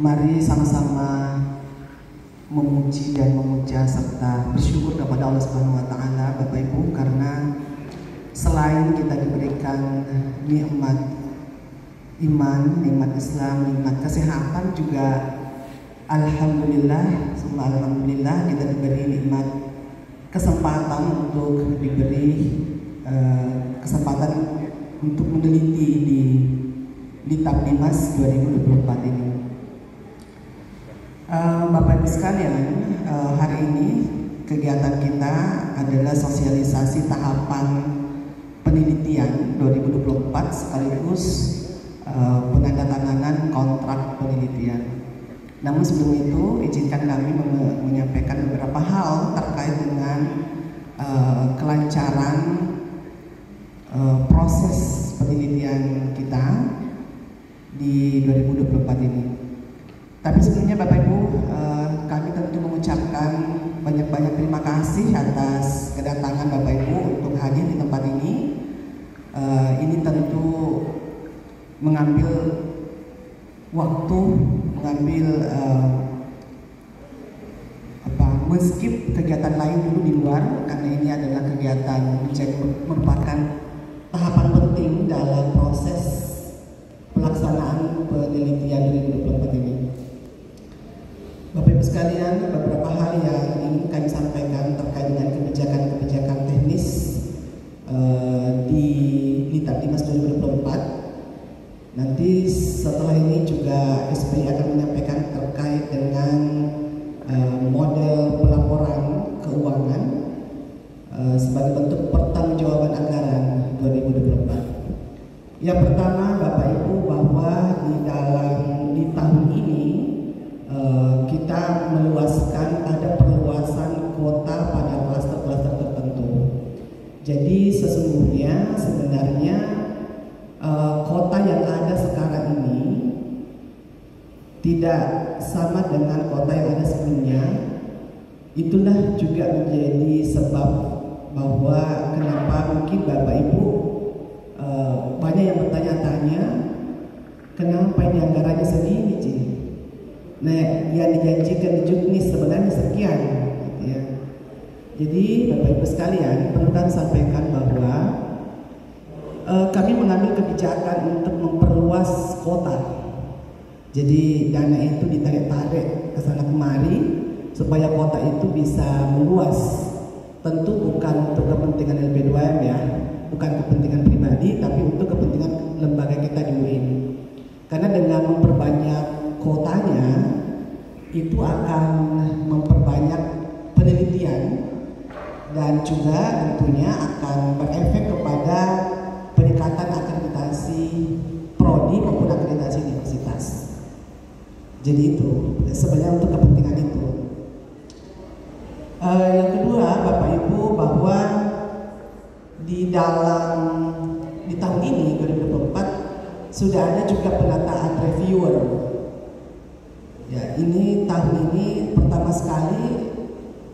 Mari sama-sama memuji dan memuja serta bersyukur kepada Allah Subhanahu wa taala, Bapak Ibu, karena selain kita diberikan nikmat iman, nikmat Islam, nikmat kesehatan, juga alhamdulillah, semua alhamdulillah kita diberi nikmat kesempatan untuk diberi kesempatan untuk meneliti di Tabdimas 2024 ini. Bapak Ibu sekalian, hari ini kegiatan kita adalah sosialisasi tahapan penelitian 2024 sekaligus penandatanganan kontrak penelitian. Namun sebelum itu, izinkan kami menyampaikan beberapa hal terkait dengan kelancaran proses penelitian kita di 2024 ini. Tapi sebelumnya Bapak Ibu, kami tentu mengucapkan banyak-banyak terima kasih atas kedatangan Bapak Ibu untuk hadir di tempat ini. Ini tentu mengambil waktu, men-skip kegiatan lain dulu di luar, karena ini adalah kegiatan merupakan tahapan penting dalam proses pelaksanaan penelitian 2024 ini. Bapak Ibu sekalian, beberapa hal yang ingin kami sampaikan terkait dengan kebijakan-kebijakan teknis di Tabdimas 2024. Nanti setelah ini juga SPI akan menyampaikan terkait dengan model pelaporan keuangan sebagai bentuk pertanggungjawaban anggaran 2024. Yang pertama, Bapak Ibu, bahwa di tahun ini kita meluaskan, ada perluasan kuota pada klaster-klaster tertentu. Jadi sebenarnya kota yang ada sekarang ini tidak sama dengan kota yang ada sebelumnya. Itulah juga menjadi sebab bahwa kenapa mungkin Bapak Ibu banyak yang bertanya-tanya, kenapa ini anggarannya segini, Ci? Nah, yang dijanjikan di Juknis sebenarnya sekian, gitu ya. Jadi Bapak Ibu sekalian, perlu kami sampaikan bahwa kami mengambil kebijakan untuk memperluas kota. Jadi dana itu ditarik-tarik ke sana kemari supaya kota itu bisa meluas. Tentu bukan untuk kepentingan LP2M ya, bukan kepentingan pribadi, tapi untuk kepentingan lembaga kita di UIN. Karena dengan memperbanyak kotanya itu akan memperbanyak penelitian dan juga tentunya akan berefek kepada peningkatan akreditasi prodi maupun akreditasi universitas. Jadi itu sebenarnya untuk kepentingan itu. Yang kedua, Bapak Ibu, bahwa di tahun ini 2024 sudah ada juga penataan reviewer. Ya, ini tahun ini pertama sekali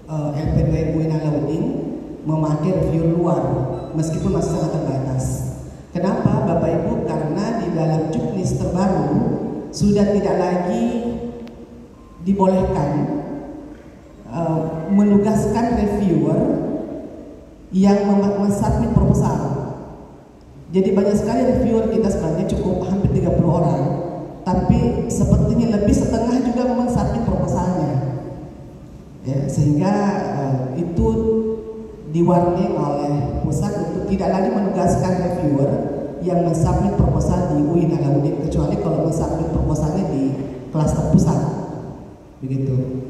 LP2M UIN Alauddin memakai review luar, meskipun masih sangat terbatas. Kenapa Bapak Ibu? Karena di dalam Juknis terbaru sudah tidak lagi dibolehkan menugaskan reviewer yang mensubmit proposal. Jadi banyak sekali reviewer kita sebenarnya cukup hampir 30 orang, tapi sepertinya lebih setengah juga mensubmit proposalnya. Ya, sehingga itu diwarnai oleh pusat untuk tidak lagi menugaskan reviewer yang mensubmit proposal di UIN Alauddin, kecuali kalau mensubmit proposalnya di klaster pusat, begitu.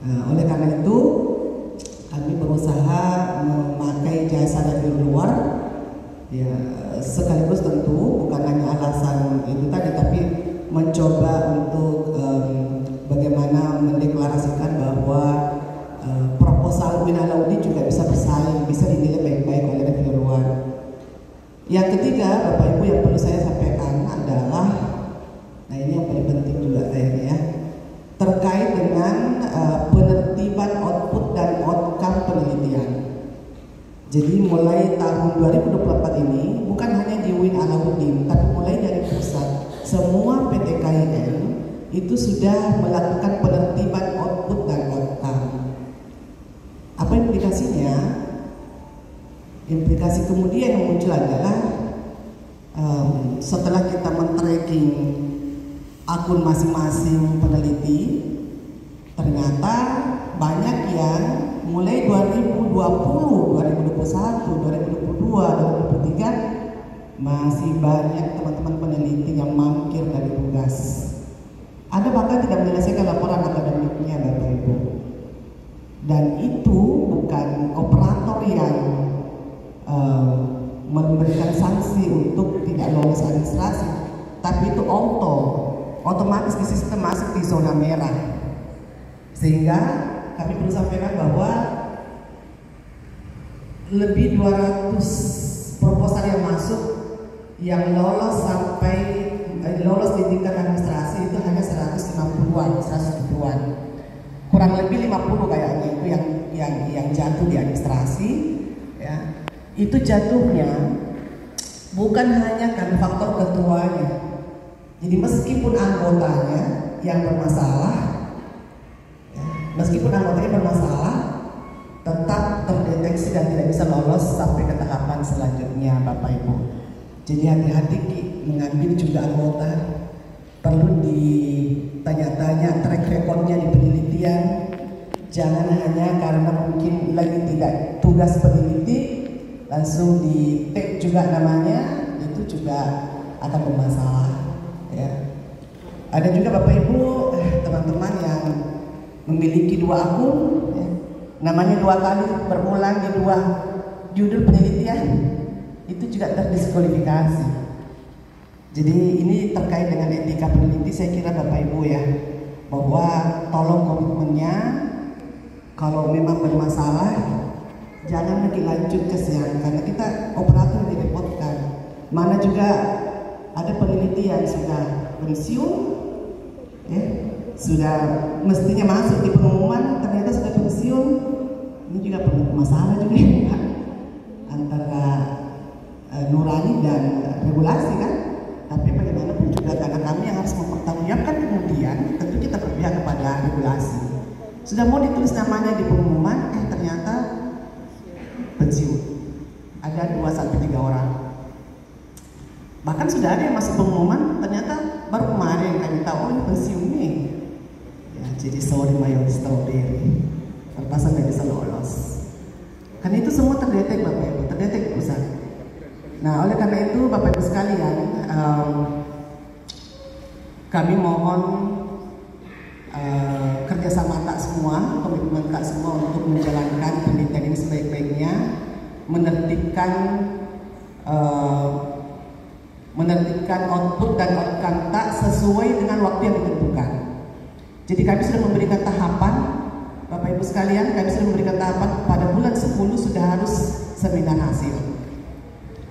Oleh karena itu kami berusaha memakai jasa dari luar, ya, sekaligus tentu bukan hanya alasan itu tadi, tapi mencoba untuk bagaimana mendeklarasikan bahwa proposal UIN Alauddin juga bisa bersaing, bisa dinilai baik-baik oleh reviewer luar. Yang ketiga, Bapak Ibu, yang perlu saya sampaikan adalah, nah ini yang paling penting juga kayaknya ya, terkait dengan penertiban output dan outcome penelitian. Jadi mulai tahun 2024 ini bukan hanya di UIN Alauddin, tapi mulai dari pusat, semua PTKIN itu sudah melakukan penertiban output dan outcome. Apa implikasinya? Implikasi kemudian yang muncul adalah setelah kita men-tracking akun masing-masing peneliti, ternyata banyak yang mulai 2020, 2021, 2022, 2023 masih banyak teman-teman peneliti yang mangkir dari tugas. Ada bahkan tidak menyelesaikan laporan akademiknya, Bapak Ibu. Dan itu bukan operator yang memberikan sanksi untuk tidak lolos administrasi, tapi itu otomatis di sistem masuk di zona merah. Sehingga kami perlu sampaikan bahwa lebih 200 proposal yang masuk yang lolos sampai lolos di tingkat administrasi itu hanya 160-an. Kurang lebih 50 kayaknya itu yang jatuh di administrasi, ya. Itu jatuhnya bukan hanya karena faktor ketuanya. Jadi meskipun anggotanya yang bermasalah, ya, tetap terdeteksi dan tidak bisa lolos sampai ke tahapan selanjutnya, Bapak Ibu. Jadi hati-hati mengambil juga anggota, perlu ditanya-tanya track recordnya di penelitian. Jangan hanya karena mungkin lagi tidak tugas peneliti langsung di tag juga namanya, itu juga akan bermasalah, ya. Ada juga Bapak Ibu teman-teman yang memiliki 2 akun, ya, namanya 2 kali berulang di 2 judul penelitian, itu juga terdiskualifikasi. Jadi ini terkait dengan etika peneliti, saya kira Bapak Ibu ya, bahwa tolong komitmennya, kalau memang bermasalah jangan lagi lanjut ke siang, karena kita operator direpotkan. Mana juga ada peneliti yang sudah pensiun, ya, sudah mestinya masuk di pengumuman, ternyata sudah pensiun. Ini juga masalah juga ya, antara nurani dan regulasi kan. Tapi bagaimanapun juga karena kami yang harus mempertanggungjawabkan, kemudian tentu kita berpihak kepada regulasi. Sudah mau ditulis namanya di pengumuman, ternyata pensiun. Ada 2-3 orang. Bahkan sudah ada yang masuk pengumuman, ternyata baru kemarin kami tahu, oh ini pensiun nih. Ya, jadi sorry mayor strawberry, terpaksa nggak bisa lolos. Kan itu semua terdetek, Bapak Ibu, terdetek di pusat. Nah, oleh karena itu Bapak Ibu sekalian, kami mohon kerjasama tak semua, komitmen tak semua untuk menjalankan penelitian ini sebaik-baiknya, menertibkan output dan outcome tak sesuai dengan waktu yang ditentukan. Jadi kami sudah memberikan tahapan, Bapak Ibu sekalian, kami sudah memberikan tahapan pada bulan 10 sudah harus seminar hasil.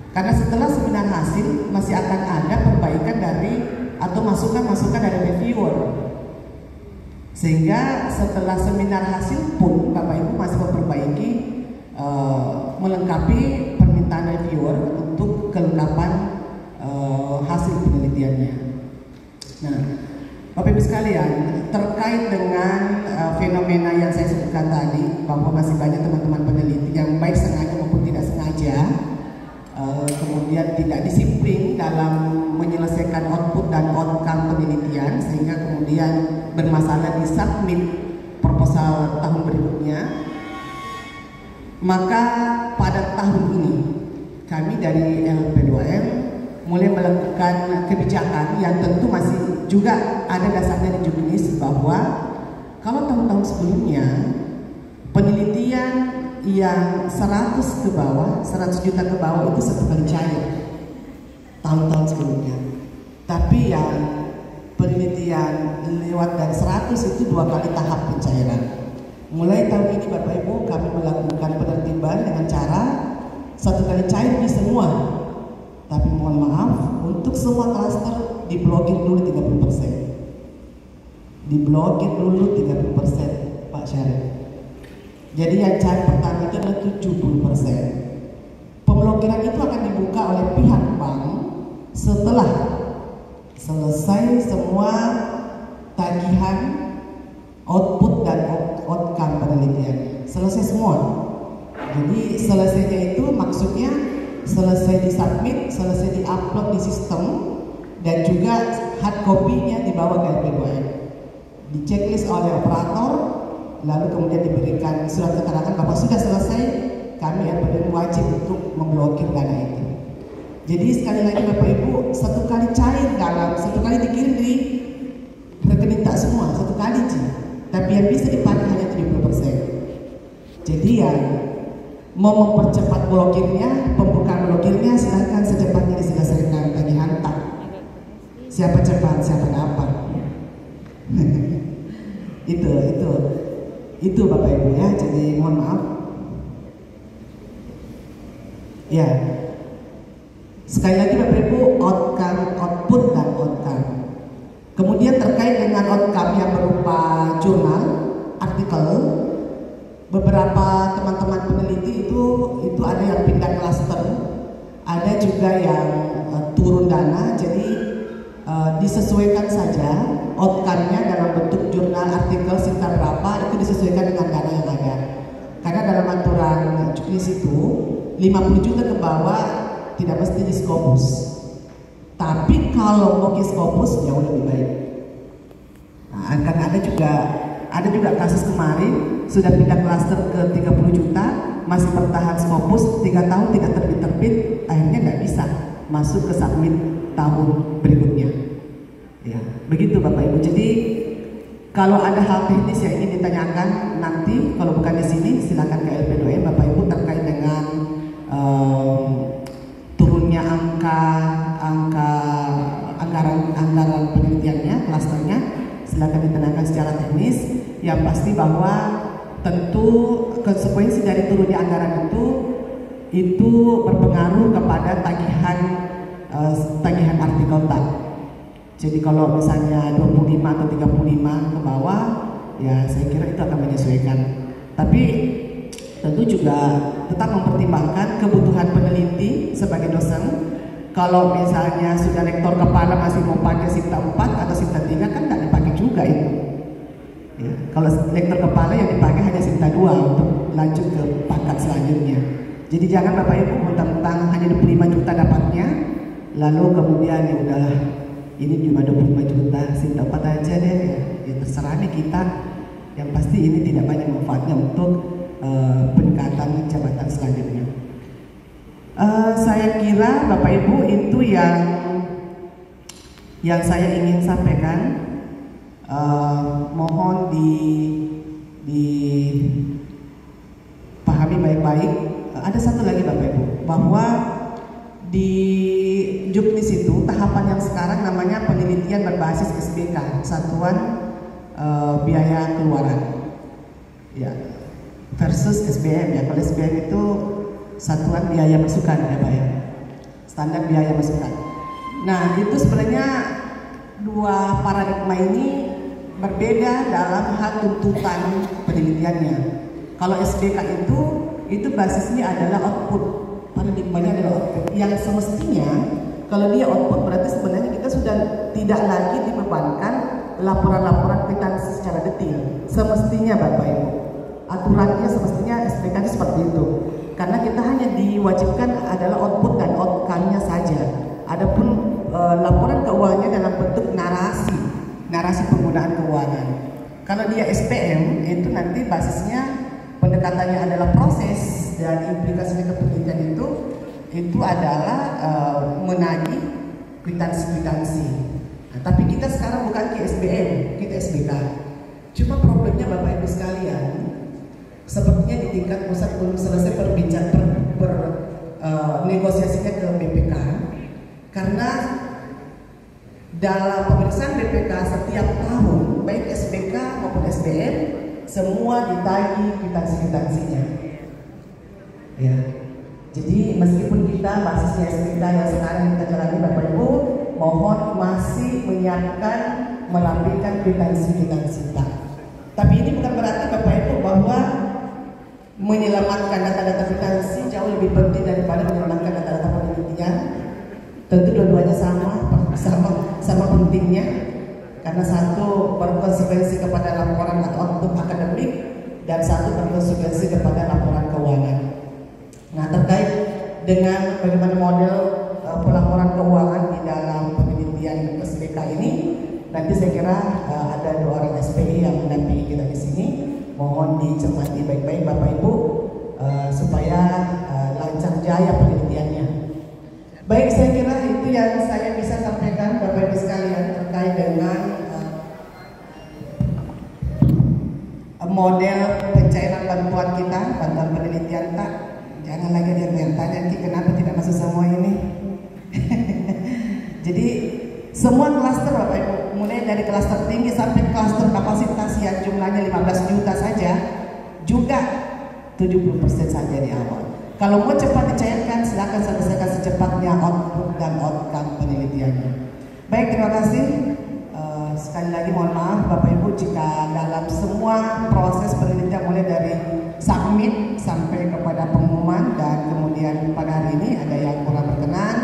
Karena setelah seminar hasil masih akan ada perbaikan dari atau masukan-masukan dari reviewer. Sehingga setelah seminar hasil pun Bapak Ibu masih memperbaiki, melengkapi permintaan reviewer untuk kelengkapan hasil penelitiannya. Nah, Bapak Ibu sekalian, terkait dengan fenomena yang saya sebutkan tadi, bahwa masih banyak teman-teman peneliti yang baik sengaja maupun tidak sengaja kemudian tidak disiplin dalam menyelesaikan output dan outcome penelitian, sehingga kemudian bermasalah di submit proposal tahun berikutnya. Maka pada tahun ini kami dari LP2M mulai melakukan kebijakan yang tentu masih juga ada dasarnya di jurnis, bahwa kalau tahun-tahun sebelumnya penelitian yang 100 ke bawah, 100 juta ke bawah itu satu kali cair tahun-tahun sebelumnya. Tapi yang penelitian lewat dari 100 itu 2 kali tahap pencairan. Mulai tahun ini Bapak Ibu kami melakukan penertiban dengan cara 1 kali cair di semua. Tapi mohon maaf, untuk semua klaster diblokir dulu 30%. Diblokir dulu 30%, Pak Syarif. Jadi yang cair pertama itu adalah 70%. Pemblokiran itu akan dibuka oleh pihak bank setelah selesai semua tagihan, output dan outcome penelitian. Selesai semua. Jadi selesainya itu maksudnya selesai disubmit, selesai diupload di sistem, dan juga hard copy-nya dibawa ke LP2M. Di checklist oleh operator, lalu kemudian diberikan surat keterangan bahwa sudah selesai, kami LP2M wajib untuk memblokir dana itu. Jadi sekali lagi Bapak Ibu, satu kali cair satu kali dikirim di rekening tak semua, satu kali tapi yang bisa dipakai hanya 70%. Jadi ya mau mempercepat blokirnya, pembukaan blokirnya, silahkan secepatnya diselesaikan tagihan tak. Siapa cepat, siapa dapat. itu Bapak Ibu ya. Jadi mohon maaf. Ya. Sekali lagi Bapak Ibu, outcome, output dan outcome. Kemudian terkait dengan outcome yang berupa jurnal, artikel, beberapa teman-teman peneliti itu ada yang pindah klaster, ada juga yang turun dana. Jadi disesuaikan saja outcome-nya dalam bentuk jurnal, artikel, sekitar berapa, itu disesuaikan dengan dana yang ada. Karena dalam aturan juknis itu 50 juta ke bawah tidak mesti di Scopus. Tapi kalau mau ke Scopus jauh lebih baik. Nah, akan ada juga kasus kemarin sudah pindah klaster ke 30 juta, masih bertahan Scopus 3 tahun tidak terbit-terbit, akhirnya nggak bisa masuk ke submit tahun berikutnya. Ya, begitu Bapak Ibu. Jadi kalau ada hal teknis yang ingin ditanyakan nanti, kalau bukan di sini, silakan ke LP2M Bapak Ibu terkait dengan turunnya anggaran penelitiannya, klasternya, silakan ditanyakan secara teknis. Yang pasti bahwa tentu konsekuensi dari turunnya anggaran itu berpengaruh kepada tagihan artikel tak. Jadi kalau misalnya 25 atau 35 ke bawah, ya saya kira itu akan menyesuaikan. Tapi tentu juga tetap mempertimbangkan kebutuhan peneliti sebagai dosen. Kalau misalnya sudah lektor kepala masih mau pakai Sinta 4 atau Sinta 3 kan nggak dipakai juga itu. Ya, kalau lektor kepala yang dipakai hanya Sinta 2 untuk lanjut ke pangkat selanjutnya. Jadi jangan Bapak Ibu mentang-mentang hanya 25 juta dapatnya, lalu kemudian ya udahlah ini cuma 25 juta, Sinta 4 aja deh. Ya terserah nih kita. Yang pasti ini tidak banyak manfaatnya untuk peningkatan jabatan selanjutnya. Saya kira Bapak Ibu itu yang saya ingin sampaikan. Mohon dipahami baik-baik. Ada satu lagi Bapak Ibu, bahwa di juknis itu tahapan yang sekarang namanya penelitian berbasis SBK, Satuan Biaya Keluaran, ya, versus SBM ya. Kalau SBM itu Satuan Biaya Masukan ya Pak ya, standar biaya masukan. Nah itu sebenarnya dua paradigma ini berbeda dalam hal tuntutan penelitiannya. Kalau SBK itu basisnya adalah output, paradigmanya adalah output. Yang semestinya kalau dia output berarti sebenarnya kita sudah tidak lagi dibebankan laporan-laporan kwitansi secara detail. Semestinya Bapak Ibu, aturannya semestinya SBK itu seperti itu. Karena kita hanya diwajibkan adalah output dan outcome-nya saja. Adapun laporan keuangannya dalam bentuk narasi penggunaan keuangan. Kalau dia SPM itu nanti basisnya pendekatannya adalah proses, dan implikasinya ke penelitian itu adalah menagih kwitansi. Nah, tapi kita sekarang bukan ke SBM, kita SBK. Cuma problemnya Bapak Ibu sekalian, sepertinya di tingkat pusat belum selesai negosiasinya ke BPK, karena dalam pemeriksaan BPK setiap tahun baik SBK maupun SBM semua ditagih kwitansinya. Ya, jadi meskipun kita basisnya SBK yang sekarang kita jalani Bapak Ibu, mohon masih menyiapkan melampirkan kwitansi kita. Tapi ini bukan berarti Bapak Ibu bahwa menyelamatkan data-data kwitansi jauh lebih penting daripada menyelamatkan data-data penelitian. Tentu dua-duanya sama pentingnya, karena satu berkonsekuensi kepada laporan atau output akademik dan satu berkonsekuensi kepada laporan keuangan. Nah, terkait dengan bagaimana model pelaporan keuangan di dalam penelitian SPK ini, nanti saya kira ada 2 orang SPI yang mendampingi kita di sini. Mohon dicermati baik-baik Bapak Ibu supaya lancar jaya penelitiannya. Baik, saya kira itu yang saya bisa sampaikan Bapak Ibu sekalian terkait dengan model pencairan bantuan kita, bantuan penelitian. Tak, jangan lagi dia tanya kenapa tidak masuk semua ini. Jadi semua klaster Bapak Ibu, mulai dari klaster tinggi sampai klaster kapasitas yang jumlahnya 15 juta saja, juga 70% saja di awal. Kalau mau cepat dicairkan, silakan selesaikan secepatnya output dan outcome penelitiannya. Baik, terima kasih. Sekali lagi mohon maaf Bapak Ibu jika dalam semua proses penelitian mulai dari submit sampai kepada pengumuman dan kemudian pada hari ini ada yang kurang berkenan,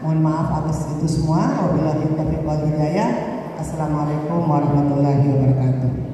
mohon maaf atas itu semua. Wabillahi taufiq wal hidayah. Assalamualaikum warahmatullahi wabarakatuh.